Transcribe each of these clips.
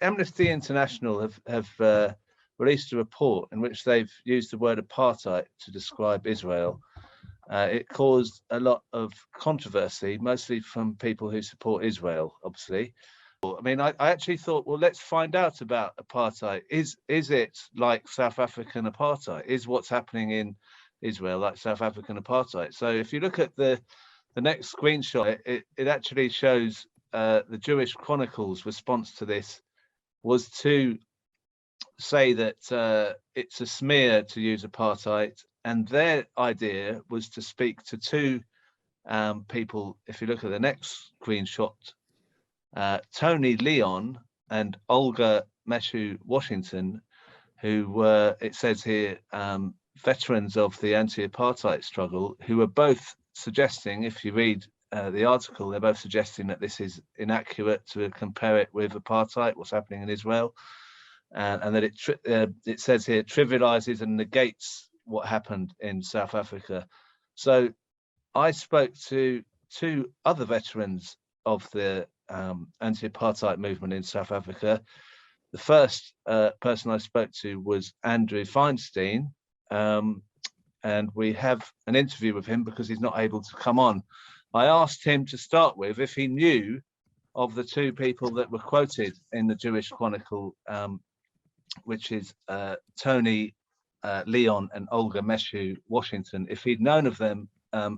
Amnesty International have released a report in which they've used the word apartheid to describe Israel. It caused a lot of controversy, mostly from people who support Israel, obviously. I mean, I actually thought, well, let's find out about apartheid. Is it like South African apartheid? Is what's happening in Israel like South African apartheid? So if you look at the next screenshot, it actually shows the Jewish Chronicle's response to this was to say that it's a smear to use apartheid, and their idea was to speak to two people. If you look at the next screenshot, Tony Leon and Olga Meshoe Washington, who were, it says here, veterans of the anti-apartheid struggle, who were both suggesting, if you read the article, they're both suggesting that this is inaccurate to compare it with apartheid, what's happening in Israel, and that it says here trivialises and negates what happened in South Africa. So I spoke to two other veterans of the anti-apartheid movement in South Africa. The first person I spoke to was Andrew Feinstein, and we have an interview with him because he's not able to come on. I asked him to start with if he knew of the two people that were quoted in the Jewish Chronicle, which is Tony Leon and Olga Meshoe Washington, if he'd known of them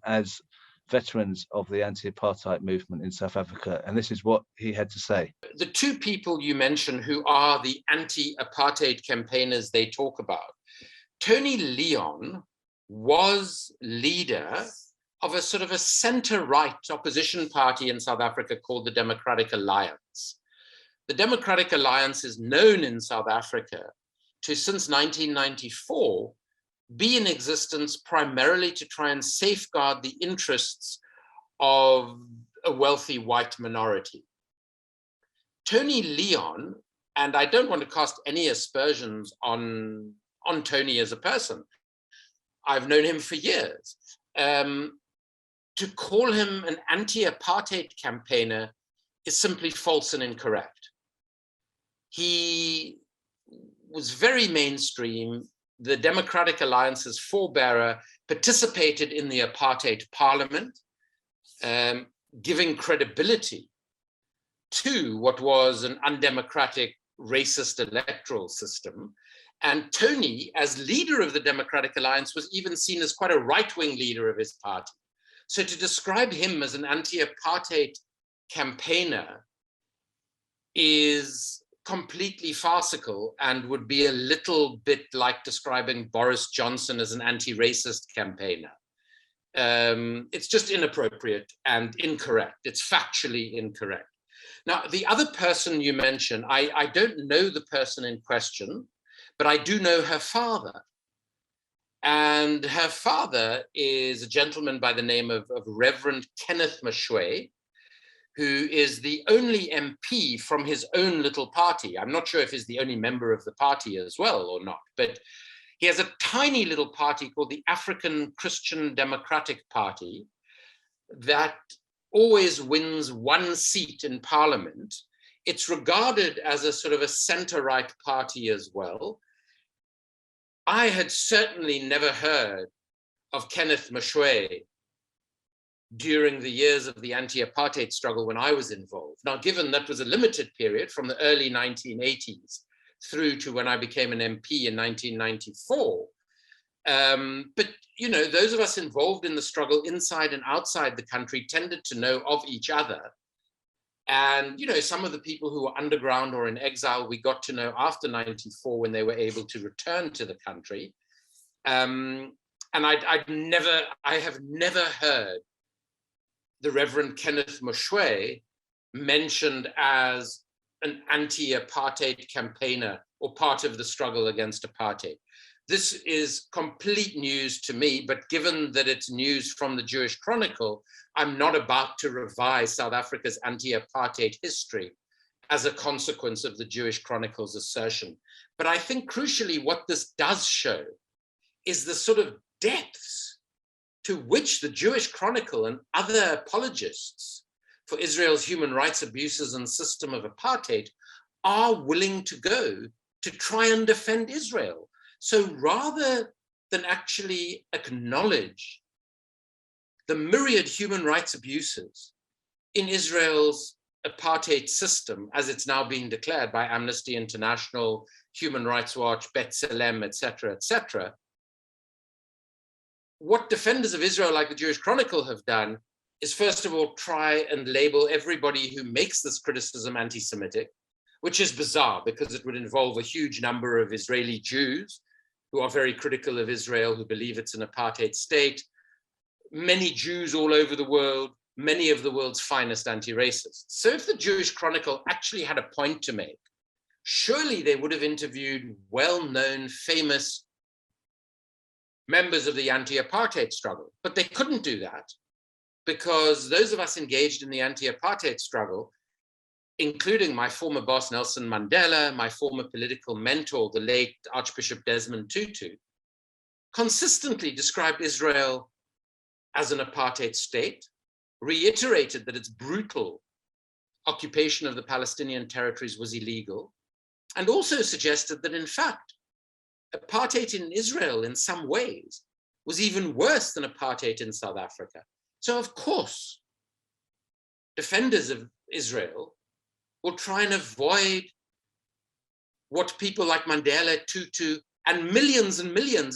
as veterans of the anti-apartheid movement in South Africa. And this is what he had to say. The two people you mentioned who are the anti-apartheid campaigners they talk about, Tony Leon was leader of a sort of a center-right opposition party in South Africa called the Democratic Alliance. The Democratic Alliance is known in South Africa to, since 1994, be in existence primarily to try and safeguard the interests of a wealthy white minority. Tony Leon, and I don't want to cast any aspersions on Tony as a person, I've known him for years. To call him an anti-apartheid campaigner is simply false and incorrect. He was very mainstream. The Democratic Alliance's forebearer participated in the apartheid parliament, giving credibility to what was an undemocratic, racist electoral system. And Tony, as leader of the Democratic Alliance, was even seen as quite a right-wing leader of his party. So to describe him as an anti-apartheid campaigner is completely farcical and would be a little bit like describing Boris Johnson as an anti-racist campaigner. It's just inappropriate and incorrect. It's factually incorrect. Now, the other person you mentioned, I don't know the person in question, but I do know her father. And her father is a gentleman by the name of Reverend Kenneth Meshoe, who is the only MP from his own little party. I'm not sure if he's the only member of the party as well or not, but he has a tiny little party called the African Christian Democratic Party that always wins one seat in parliament. It's regarded as a sort of a center-right party as well. I had certainly never heard of Kenneth Meshoe during the years of the anti-apartheid struggle when I was involved. Now, given that was a limited period from the early 1980s through to when I became an MP in 1994. But, you know, those of us involved in the struggle inside and outside the country tended to know of each other. And, you know, some of the people who were underground or in exile, we got to know after 94 when they were able to return to the country. And I have never heard the Reverend Kenneth Meshoe mentioned as an anti-apartheid campaigner or part of the struggle against apartheid. This is complete news to me, but given that it's news from the Jewish Chronicle, I'm not about to revise South Africa's anti-apartheid history as a consequence of the Jewish Chronicle's assertion. But I think crucially what this does show is the sort of depths to which the Jewish Chronicle and other apologists for Israel's human rights abuses and system of apartheid are willing to go to try and defend Israel. So rather than actually acknowledge the myriad human rights abuses in Israel's apartheid system, as it's now being declared by Amnesty International, Human Rights Watch, B'Tselem, etc., what defenders of Israel like the Jewish Chronicle have done is, first of all, try and label everybody who makes this criticism anti-Semitic, which is bizarre because it would involve a huge number of Israeli Jews who are very critical of Israel, who believe it's an apartheid state, many Jews all over the world, many of the world's finest anti-racists. So if the Jewish Chronicle actually had a point to make, surely they would have interviewed well-known, famous members of the anti-apartheid struggle. But they couldn't do that because those of us engaged in the anti-apartheid struggle, including my former boss, Nelson Mandela, my former political mentor, the late Archbishop Desmond Tutu, consistently described Israel as an apartheid state, reiterated that its brutal occupation of the Palestinian territories was illegal, and also suggested that, in fact, apartheid in Israel in some ways was even worse than apartheid in South Africa. So, of course, defenders of Israel will try and avoid what people like Mandela, Tutu, and millions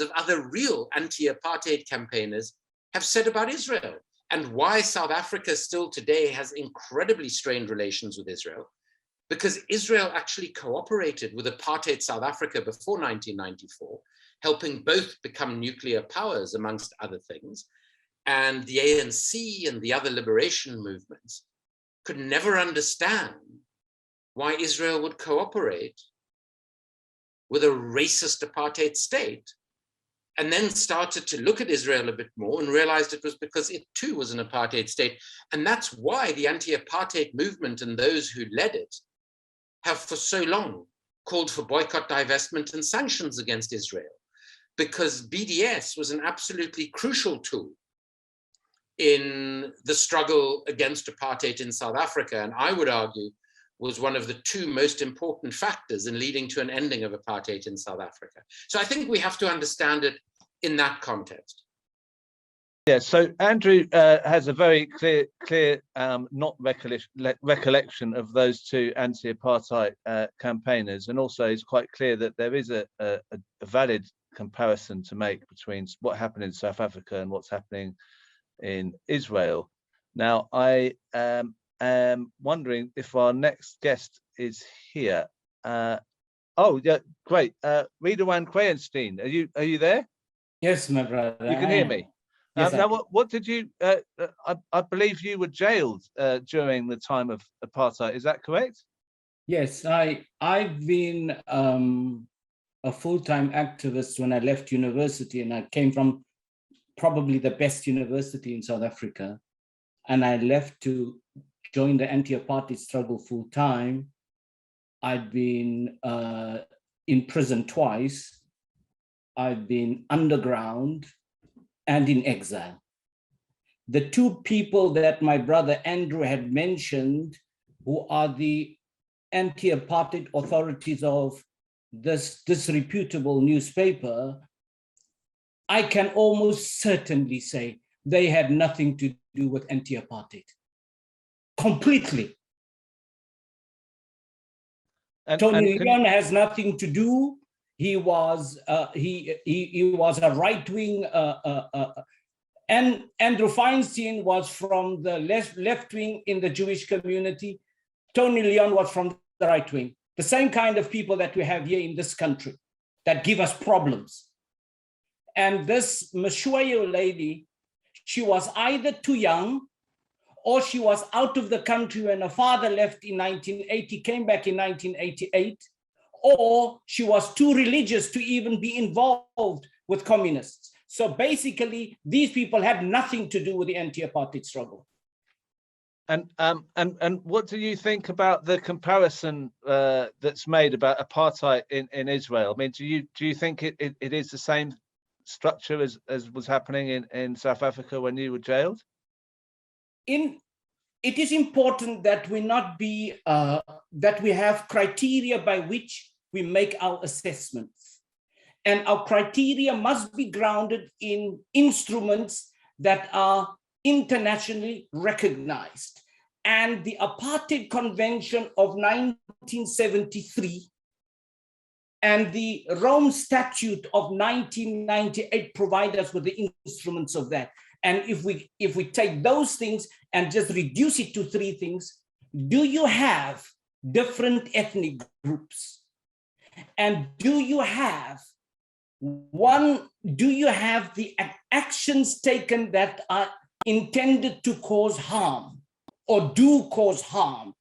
of other real anti-apartheid campaigners have said about Israel, and why South Africa still today has incredibly strained relations with Israel, because Israel actually cooperated with apartheid South Africa before 1994, helping both become nuclear powers, amongst other things. And the ANC and the other liberation movements could never understand why Israel would cooperate with a racist apartheid state, and then started to look at Israel a bit more and realized it was because it too was an apartheid state. And that's why the anti-apartheid movement and those who led it have for so long called for boycott, divestment, and sanctions against Israel, because BDS was an absolutely crucial tool in the struggle against apartheid in South Africa, and I would argue was one of the two most important factors in leading to an ending of apartheid in South Africa. So I think we have to understand it in that context. Yeah, so Andrew has a very clear not recollection of those two anti-apartheid campaigners, and also it's quite clear that there is a valid comparison to make between what happened in South Africa and what's happening in Israel. Now, I am wondering if our next guest is here. Oh, yeah, great. Reederwan Crayenstein, are you there? Yes, my brother. You can hear me. Yes, now, what did you? I believe you were jailed during the time of apartheid. Is that correct? Yes, I've been a full-time activist when I left university, and I came from probably the best university in South Africa, and I left to join the anti-apartheid struggle full-time. I've been in prison twice. I've been underground and in exile. The two people that my brother Andrew had mentioned, who are the anti-apartheid authorities of this disreputable newspaper, I can almost certainly say they had nothing to do with anti-apartheid. Completely. Tony Leon has nothing to do. He was he was a right-wing, and Andrew Feinstein was from the left wing in the Jewish community. Tony Leon was from the right wing. The same kind of people that we have here in this country that give us problems. And this Meshoe lady, she was either too young or she was out of the country when her father left in 1980, came back in 1988, or she was too religious to even be involved with communists. So basically, these people had nothing to do with the anti-apartheid struggle. And what do you think about the comparison that's made about apartheid in Israel? I mean, do you think it is the same structure as was happening in South Africa when you were jailed? it is important that we not be, that we have criteria by which we make our assessments. And our criteria must be grounded in instruments that are internationally recognized. And the Apartheid Convention of 1973 and the Rome Statute of 1998 provide us with the instruments of that. And if we take those things and just reduce it to three things, do you have different ethnic groups? And do you have the actions taken that are intended to cause harm or do cause harm?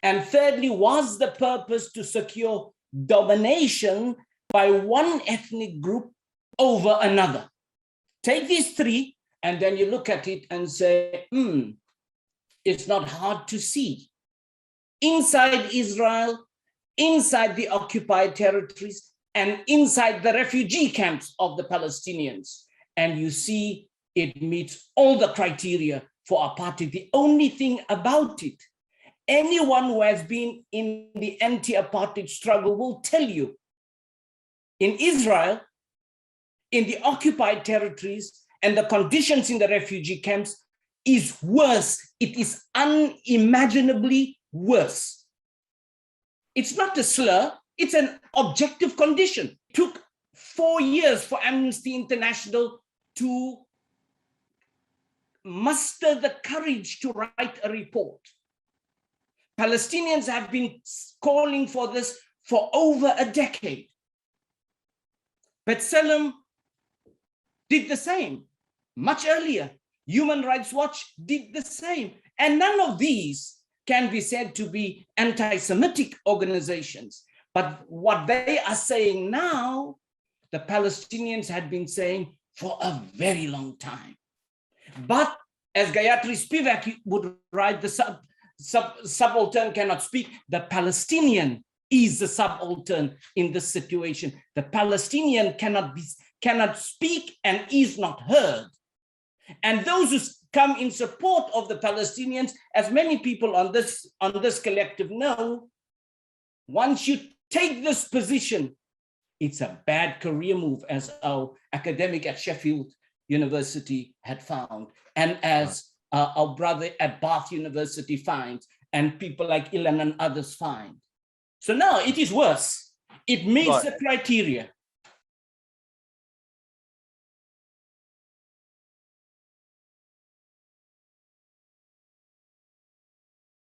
And thirdly, was the purpose to secure domination by one ethnic group over another? Take these three, and then you look at it and say, it's not hard to see. Inside Israel, inside the occupied territories, and inside the refugee camps of the Palestinians. And you see it meets all the criteria for apartheid. The only thing about it, anyone who has been in the anti-apartheid struggle will tell you, in Israel, in the occupied territories, and the conditions in the refugee camps is worse. It is unimaginably worse. It's not a slur, it's an objective condition. It took 4 years for Amnesty International to muster the courage to write a report. Palestinians have been calling for this for over a decade. B'Tselem did the same much earlier. Human Rights Watch did the same. And none of these can be said to be anti-Semitic organizations. But what they are saying now, the Palestinians had been saying for a very long time. But as Gayatri Spivak would write, the subaltern cannot speak. The Palestinian is the subaltern in this situation. The Palestinian cannot speak and is not heard. And those who come in support of the Palestinians, as many people on this collective know, once you take this position, it's a bad career move, as our academic at Sheffield University had found, and as our brother at Bath University finds, and people like Ilan and others find. So now it is worse. It meets the criteria.